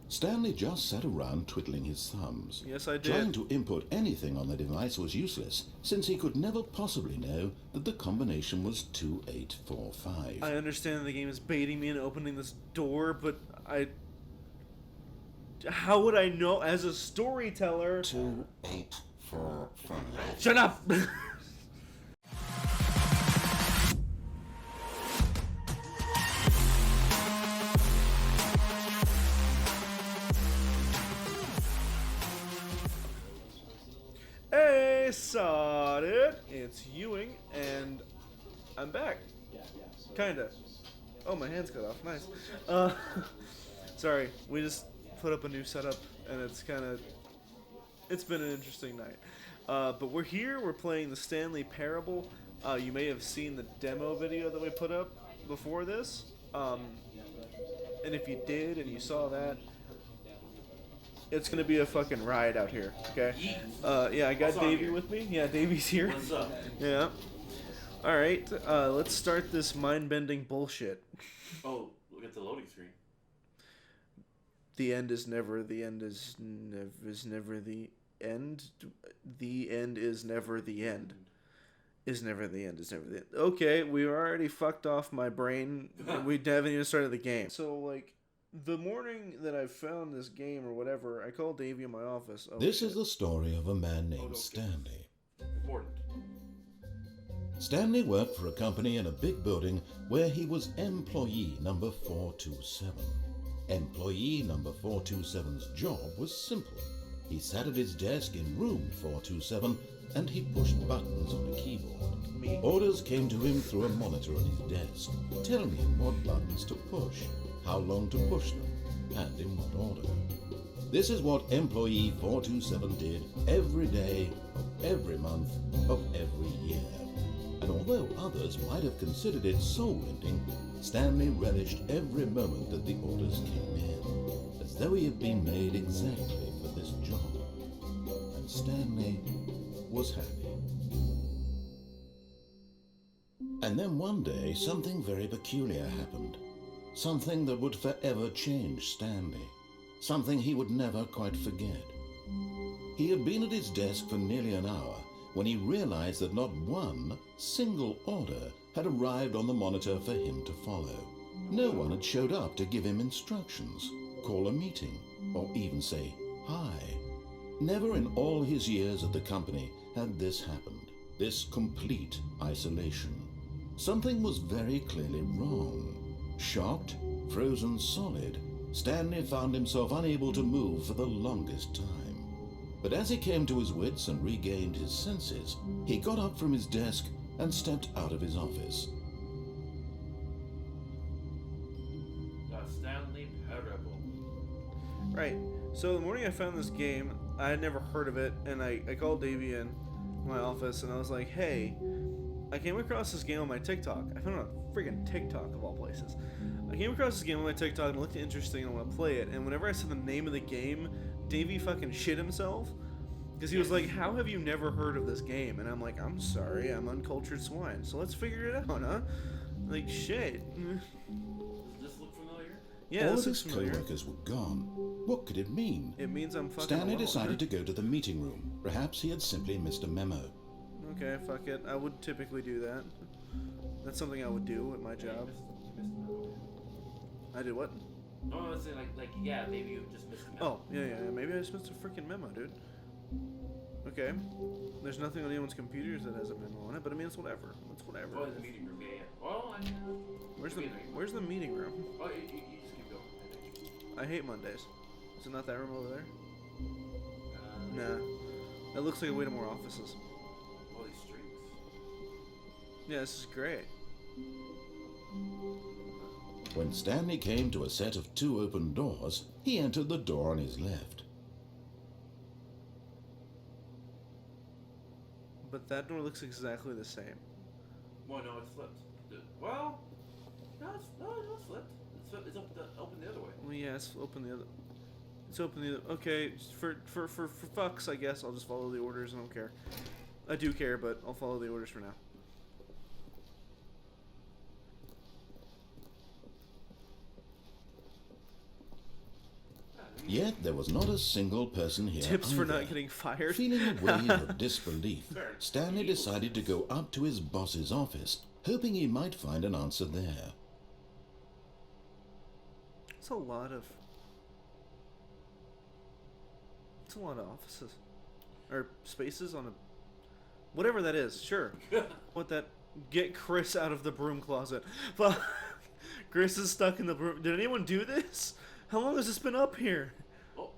Stanley just sat around twiddling his thumbs. Yes, I did. Trying to input anything on the device was useless, since he could never possibly know that the combination was 2845. I understand the game is baiting me into opening this door, but how would I know as a storyteller? 2845. Shut up! Hey, sod it! It's UWING, and I'm back. Kinda. Oh, my hand's cut off. Nice. Sorry, we just put up a new setup, and it's been an interesting night. But we're here, we're playing the Stanley Parable. You may have seen the demo video that we put up before this. And if you did, and you saw that, it's gonna be a fucking ride out here, okay? Yeah, I got Davey with me. Yeah, Davey's here. What's up? Yeah. Alright, let's start this mind-bending bullshit. Oh, look at the loading screen. The end is never, the end is never the end. The end is never the end. Is never the end, is never the end. Okay, we already fucked off my brain. We haven't even started the game. So, like, the morning that I found this game or whatever, I called Davey in my office. Oh, This is the story of a man named Stanley. Important. Stanley worked for a company in a big building where he was employee number 427. Employee number 427's job was simple. He sat at his desk in room 427 and he pushed buttons on a keyboard. Orders came to him through a monitor on his desk, telling him what buttons to push, how long to push them, and in what order. This is what employee 427 did every day of every month of every year. And although others might have considered it soul-rending, Stanley relished every moment that the orders came in, as though he had been made exactly for this job. And Stanley was happy. And then one day, something very peculiar happened. Something that would forever change Stanley. Something he would never quite forget. He had been at his desk for nearly an hour when he realized that not one single order had arrived on the monitor for him to follow. No one had showed up to give him instructions, call a meeting, or even say hi. Never in all his years at the company had this happened, this complete isolation. Something was very clearly wrong. Shocked, frozen solid, Stanley found himself unable to move for the longest time. But as he came to his wits and regained his senses, he got up from his desk and stepped out of his office. The Stanley Parable. Right. So the morning I found this game, I had never heard of it, and I called Davey in my office, and I was like, hey, I came across this game on my TikTok. I found it on freaking TikTok of all places. I came across this game on my TikTok and it looked interesting and I want to play it. And whenever I said the name of the game, Davey fucking shit himself. Because he was like, how have you never heard of this game? And I'm like, I'm sorry, I'm uncultured swine. So let's figure it out, huh? Like, shit. Does this look familiar? Yeah, All this of his looks familiar. co-workers were gone. What could it mean? It means I'm fucking Stanley alone. decided to go to the meeting room. Perhaps he had simply missed a memo. Okay, fuck it. I would typically do that. That's something I would do at my job. You missed the memo. I did what? No, I was saying yeah, maybe you just missed the memo. Oh, yeah. Maybe I just missed a freaking memo, dude. Okay. There's nothing on anyone's computers that has a memo on it, but I mean, it's whatever. It's whatever. Oh, in the meeting room, yeah. Well, I mean, Where's the meeting room? Oh, you just keep going. I hate Mondays. Is it not that room over there? Uh, Nah. That looks like a way to more offices. All these streaks. Yeah, this is great. When Stanley came to a set of 2 open doors, he entered the door on his left. But that door looks exactly the same. Well, no, it's flipped. Well, no, it's flipped. It's open the other way. Well, yeah, it's open the other. It's open the other. Okay, for fucks, I guess I'll just follow the orders. I don't care. I do care, but I'll follow the orders for now. Yeah, Yet there was not a single person here Tips for either. not getting fired. Feeling a wave of disbelief, Stanley decided to go up to his boss's office, hoping he might find an answer there. It's a lot of offices or spaces on a whatever that is. Sure, what that? Get Chris out of the broom closet. But Chris is stuck in the broom. Did anyone do this? How long has this been up here? Oh,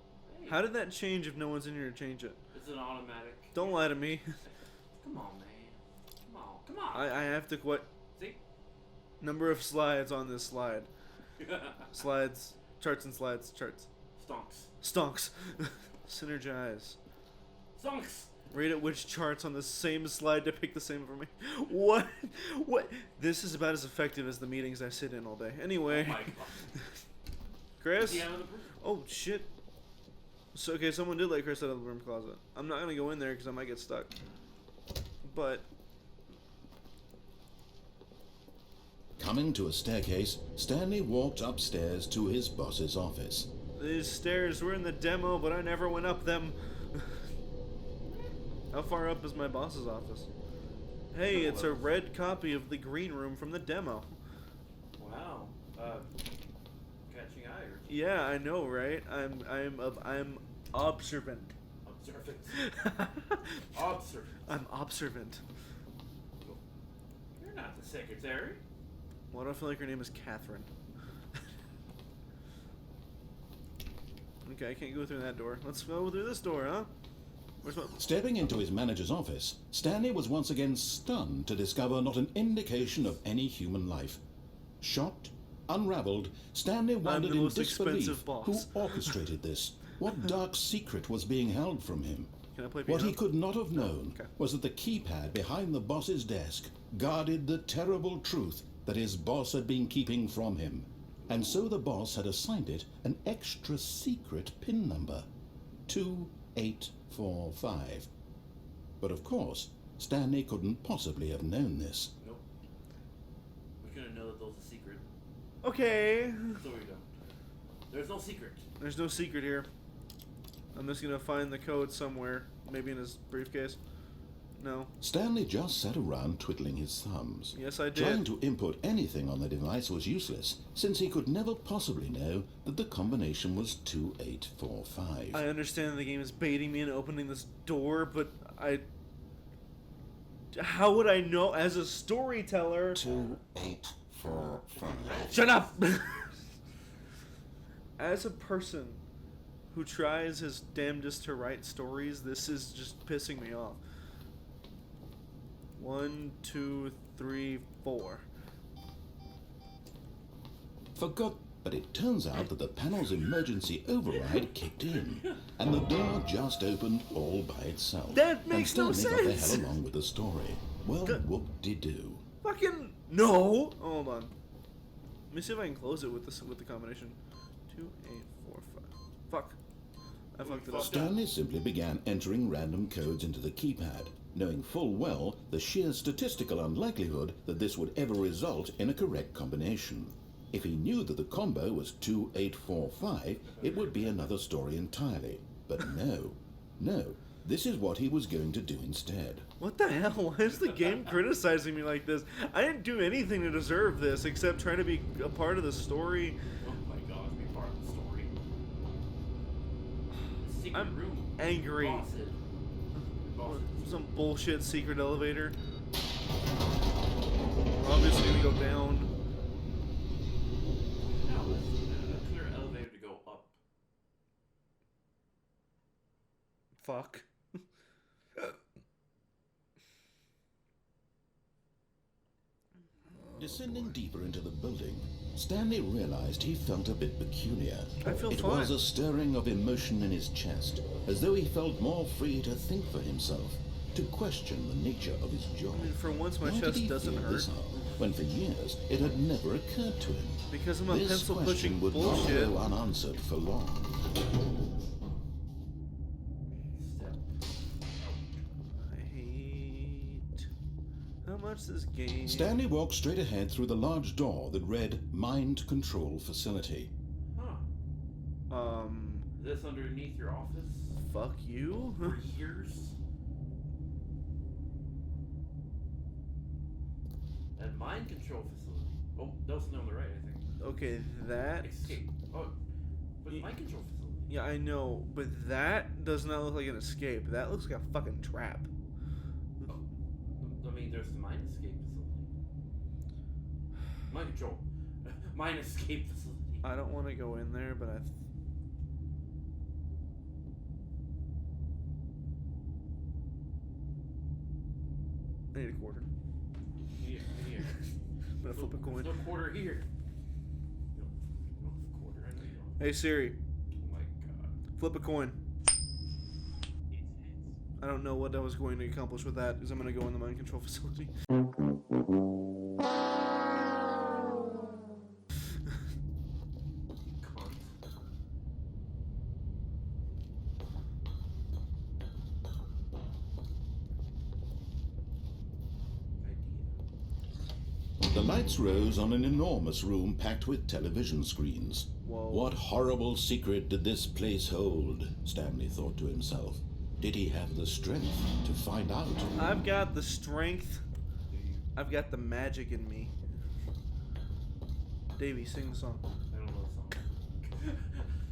hey. How did that change if no one's in here to change it? It's an automatic. Don't lie to me. Come on, man. Come on. I have to what? See? Number of slides on this slide. Slides, charts and slides, charts. Stonks. Synergize. Stonks. Rate at which charts on the same slide depict the same information. What? What? This is about as effective as the meetings I sit in all day. Anyway. Oh my god. Chris? Yeah, the broom. Oh, shit. So, okay, someone did let Chris out of the broom closet. I'm not going to go in there because I might get stuck. But... Coming to a staircase, Stanley walked upstairs to his boss's office. These stairs were in the demo, but I never went up them. How far up is my boss's office? Hey, it's a red copy of the green room from the demo. Wow. Catching eye or Yeah, I know, right? I'm observant. observant. Observant. I'm observant. You're not the secretary. Why do I feel like her name is Catherine? Okay, I can't go through that door. Let's go through this door, huh? Where's my... Stepping into his manager's office, Stanley was once again stunned to discover not an indication of any human life. Shocked, unraveled, Stanley wondered the in most disbelief expensive boss. who orchestrated this. What dark secret was being held from him? Can I play What piano? he could not have known Okay. was that the keypad behind the boss's desk guarded the terrible truth that his boss had been keeping from him. And so the boss had assigned it an extra secret PIN number, 2845. But of course, Stanley couldn't possibly have known this. Nope. We're gonna know that those are secret. Okay. So we don't. There's no secret. There's no secret here. I'm just gonna find the code somewhere. Maybe in his briefcase. No. Stanley just sat around twiddling his thumbs. Yes, I did. Trying to input anything on the device was useless, since he could never possibly know that the combination was 2845. I understand the game is baiting me into opening this door, but how would I know as a storyteller? 2845. Shut up! As a person who tries his damnedest to write stories, this is just pissing me off. 1, 2, 3, 4. Forgot, but it turns out that the panel's emergency override kicked in, and the door just opened all by itself. That makes no and Stanley got the sense. hell along with the story. Well, whoop-de-doo. Fucking no! Hold on. Let me see if I can close it with the combination. 2, 8, 4, 5. Fuck. I fucked it up. Stanley simply began entering random codes into the keypad, knowing full well the sheer statistical unlikelihood that this would ever result in a correct combination. If he knew that the combo was 2845, it would be another story entirely. But no, this is what he was going to do instead. What the hell? Why is the game criticizing me like this? I didn't do anything to deserve this except try to be a part of the story. Oh my god, be part of the story. Secret I'm room. angry. Boss it. Boss it. Some bullshit secret elevator. We're obviously gonna go down. No, that's a clear elevator to go up. Fuck. Descending deeper into the building, Stanley realized he felt a bit peculiar. I feel It fine. was a stirring of emotion in his chest, as though he felt more free to think for himself, to question the nature of his job. I mean, for once my Why did chest he doesn't feel this hurt. up, when for years it had never occurred to him? Because I'm a This pencil question pushing would bullshit. not go unanswered for long. Step. I hate how much this game. Stanley walked straight ahead through the large door that read Mind Control Facility. Huh. this underneath your office Fuck you. for years. That mind control facility. Oh, that was on the right, I think. Okay, that. Escape. Oh, but mind control facility. Yeah, I know, but that does not look like an escape. That looks like a fucking trap. Oh, I mean, there's the mind escape facility. Mind control. Mind escape facility. I don't want to go in there, but I need a quarter. Here. I'm gonna flip a coin. There's no quarter here. You don't have a quarter, I know you don't. Hey Siri, Oh my god. flip a coin. I don't know what I was going to accomplish with that, because I'm gonna go in the mind control facility. The lights rose on an enormous room packed with television screens. Whoa. What horrible secret did this place hold? Stanley thought to himself. Did he have the strength to find out? I've got the strength. I've got the magic in me. Davey, sing the song. I don't know the song.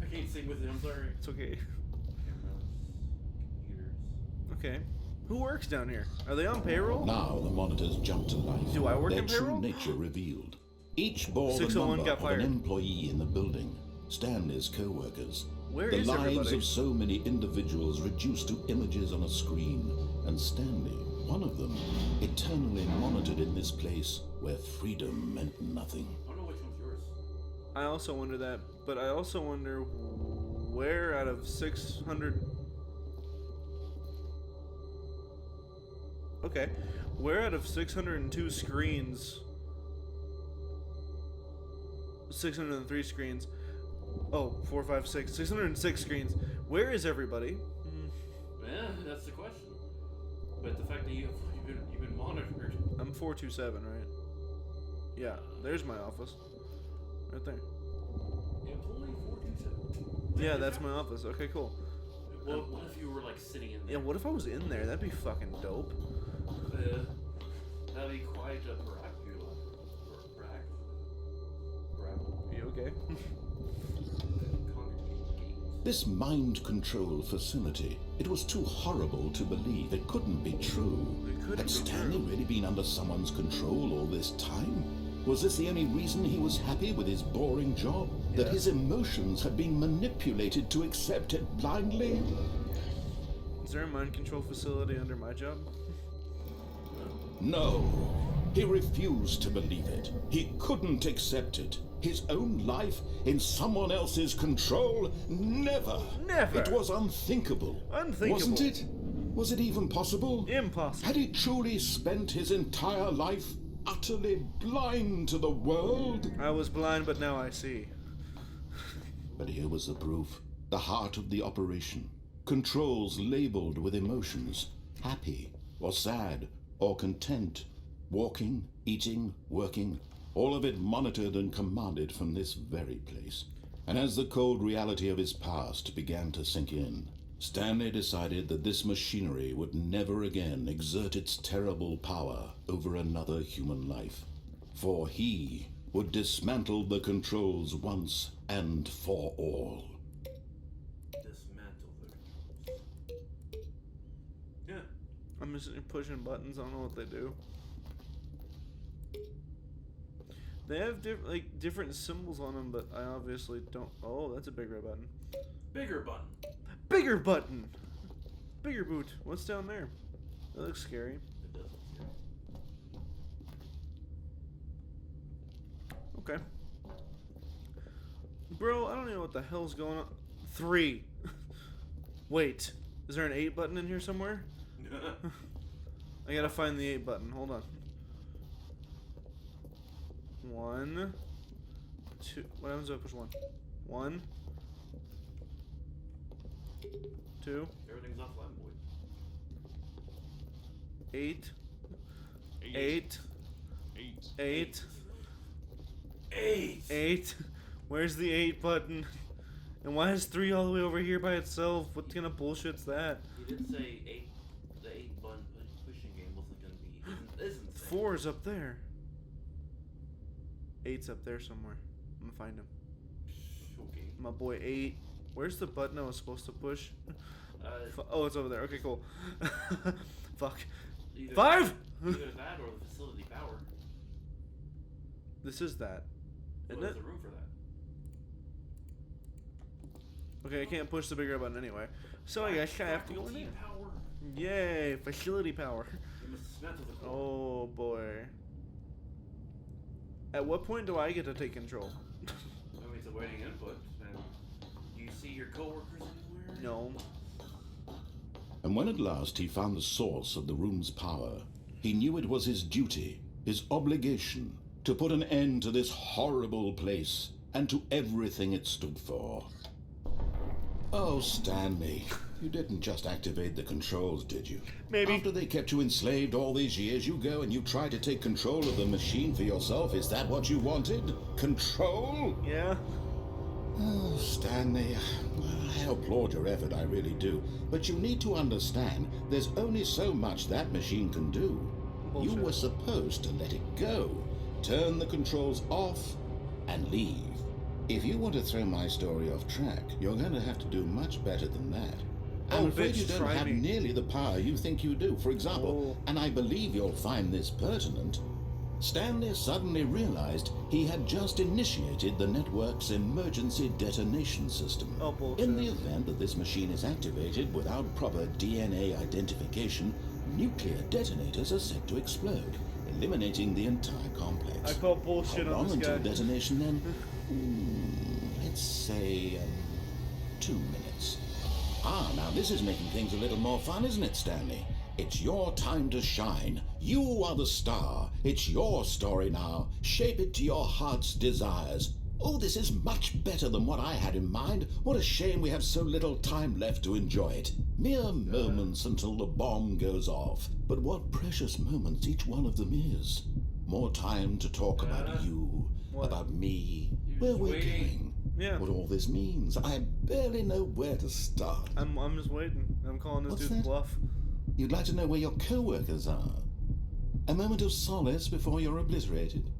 I can't sing with it, I'm sorry. It's okay. Cameras, computers. Okay. Who works down here? Are they on payroll? Now the monitors jumped to life. Do I work Their in payroll? true nature revealed. Each bore the 601 number got of an fired. employee in the building. Stanley's co-workers. Where The is lives everybody? of so many individuals reduced to images on a screen. And Stanley, one of them, eternally monitored in this place where freedom meant nothing. I don't know which one's yours. I also wonder that, but I also wonder where out of 600. Okay, where out of 602 screens, 603 screens, oh, 4, 5, 6, 606 screens, where is everybody? Yeah, that's the question. But the fact that you've been monitored. I'm 427, right? Yeah, there's my office. Right there. Employee 427. Yeah, that's my office. Okay, cool. What if you were like sitting in there? Yeah, what if I was in there? That'd be fucking dope. That'd be quite a You okay? This mind control facility, it was too horrible to believe. It couldn't be true. It couldn't Had be Stanley true. really been under someone's control all this time? Was this the only reason he was happy with his boring job? That Yeah. his emotions had been manipulated to accept it blindly? Is there a mind control facility under my job? No. He refused to believe it. He couldn't accept it. His own life in someone else's control? Never. Never. It was unthinkable. Unthinkable. Wasn't it? Was it even possible? Impossible. Had he truly spent his entire life utterly blind to the world? I was blind, but now I see. But here was the proof. The heart of the operation. Controls labeled with emotions. Happy, or sad, or content. Walking, eating, working. All of it monitored and commanded from this very place. And as the cold reality of his past began to sink in, Stanley decided that this machinery would never again exert its terrible power over another human life. For he would dismantle the controls once and for all. Dismantle the controls. Yeah. I'm just pushing buttons. I don't know what they do. They have different symbols on them, but I obviously don't. Oh, that's a big red button. Bigger button. Bigger button. Bigger boot. What's down there? That looks scary. It does look scary. Okay. Bro, I don't know what the hell's going on. 3. Wait. Is there an 8 button in here somewhere? I gotta find the 8 button. Hold on. 1, 2. What happens if I push 1? 1, 2, Everything's offline, boy. 8, 8, 8, 8. Where's the 8 button? And why is 3 all the way over here by itself? What kind of bullshit's that? He did say the 8-button pushing game wasn't gonna be. Isn't 4 is up there. 8's up there somewhere. I'm gonna find him. Okay. My boy 8. Where's the button I was supposed to push? Uh, Oh, it's over there. Okay, cool. Fuck. either 5! Either that or the facility power. This is that. Well, Isn't there's it? a room for that. Okay, I can't push the bigger button anyway. So I guess I have to go in Faculty there. power. Yay, facility power. You must have smelled the core. Oh boy. At what point do I get to take control? I mean, it's awaiting input. And do you see your coworkers anywhere? No. And when at last he found the source of the room's power, he knew it was his duty, his obligation, to put an end to this horrible place and to everything it stood for. Oh, Stanley, you didn't just activate the controls, did you? Maybe. After they kept you enslaved all these years, you go and you try to take control of the machine for yourself. Is that what you wanted? Control? Yeah. Oh, Stanley, I applaud your effort, I really do. But you need to understand, there's only so much that machine can do. Bullshit. You were supposed to let it go, turn the controls off, and leave. If you want to throw my story off track, you're going to have to do much better than that. I'm Oh, afraid bitch, you don't try have me. nearly the power you think you do. For example, Oh. and I believe you'll find this pertinent, Stanley suddenly realized he had just initiated the network's emergency detonation system. Oh, bullshit. In the event that this machine is activated without proper DNA identification, nuclear detonators are set to explode, eliminating the entire complex. I call bullshit How on long this until guy. detonation then? Let's say 2 minutes. Ah, now this is making things a little more fun, isn't it, Stanley? It's your time to shine. You are the star. It's your story now. Shape it to your heart's desires. Oh, this is much better than what I had in mind. What a shame we have so little time left to enjoy it. Mere moments until the bomb goes off. But what precious moments each one of them is. More time to talk about you, What? about me, You're where just we're waiting. going. Yeah. What all this means. I barely know where to start. I'm just waiting. I'm calling this What's dude that? bluff. You'd like to know where your co-workers are. A moment of solace before you're obliterated.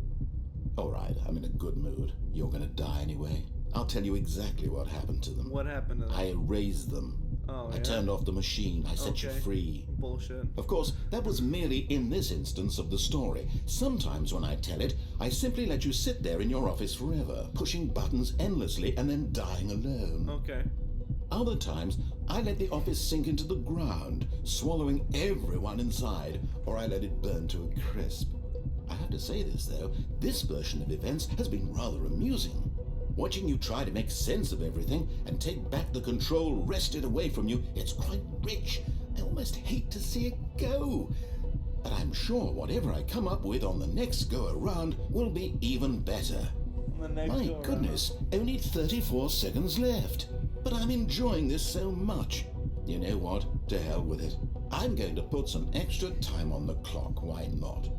All right, I'm in a good mood. You're gonna die anyway. I'll tell you exactly what happened to them. What happened to them? I erased them. Oh, I yeah? turned off the machine. I set you Okay. free. Bullshit. Of course, that was merely in this instance of the story. Sometimes when I tell it, I simply let you sit there in your office forever, pushing buttons endlessly and then dying alone. Okay. Other times, I let the office sink into the ground, swallowing everyone inside, or I let it burn to a crisp. I have to say this, though, this version of events has been rather amusing. Watching you try to make sense of everything and take back the control wrested away from you, it's quite rich. I almost hate to see it go. But I'm sure whatever I come up with on the next go-around will be even better. The next My go around. goodness, only 34 seconds left. But I'm enjoying this so much. You know what? To hell with it. I'm going to put some extra time on the clock, why not?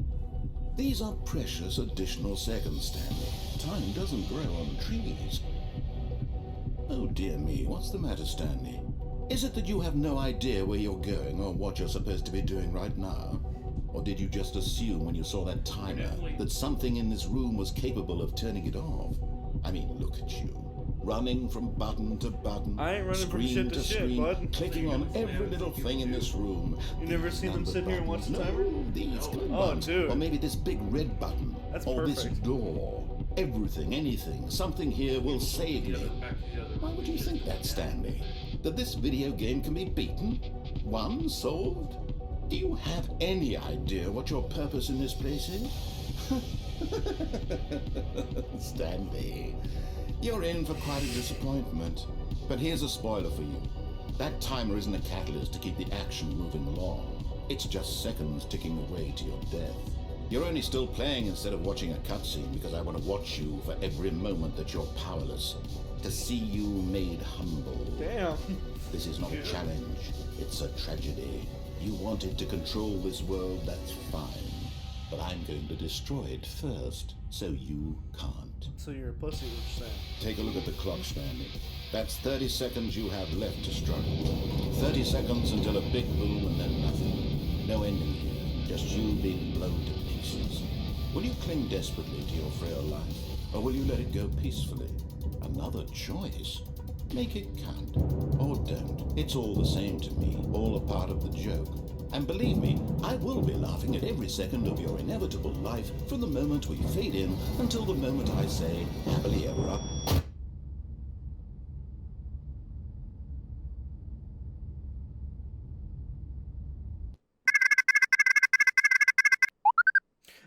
These are precious additional seconds, Stanley. Time doesn't grow on trees. Oh dear me, what's the matter, Stanley? Is it that you have no idea where you're going or what you're supposed to be doing right now? Or did you just assume when you saw that timer Definitely. that something in this room was capable of turning it off? I mean, look at you. Running from button to button, I ain't running from screen shit to shit, screen, bud. clicking on every little thing in this room. You never These seen them number sit here and watch the buttons. timer? No, these kind of Oh, buttons. dude. Or maybe this big red button. That's or this perfect. door. Everything, anything, something here will save The me. other, back to the other. Why would you think that, Stanley? That this video game can be beaten? Won? Solved? Do you have any idea what your purpose in this place is? Stanley, you're in for quite a disappointment. But here's a spoiler for you. That timer isn't a catalyst to keep the action moving along. It's just seconds ticking away to your death. You're only still playing instead of watching a cutscene because I want to watch you for every moment that you're powerless. To see you made humble. Damn. This is not a challenge, it's a tragedy. You wanted to control this world, that's fine. But I'm going to destroy it first, so you can't. So you're a pussy, what you're saying. Take a look at the clock, Stanley. That's 30 seconds you have left to struggle. 30 seconds until a big boom and then nothing. No ending here, just you being blown to pieces. Will you cling desperately to your frail life, or will you let it go peacefully? Another choice. Make it count, or don't. It's all the same to me, all a part of the joke. And believe me, I will be laughing at every second of your inevitable life from the moment we fade in until the moment I say, happily ever after.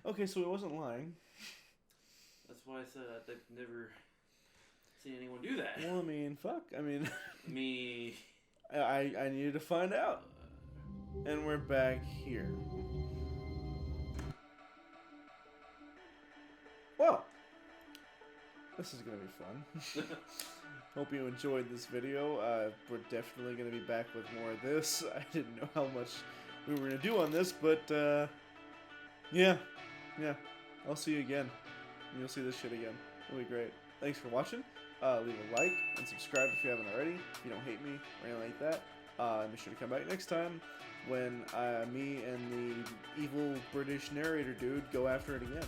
Okay, so he wasn't lying. That's why I said I've never seen anyone do that. Well, I mean, fuck. I mean, Me. I needed to find out. And we're back here. Well, this is gonna be fun. Hope you enjoyed this video. We're definitely gonna be back with more of this. I didn't know how much we were gonna do on this, but yeah. I'll see you again. You'll see this shit again. It'll be great. Thanks for watching. Leave a like and subscribe if you haven't already. If you don't hate me or anything like that. Make sure to come back next time when me and the evil British narrator dude go after it again.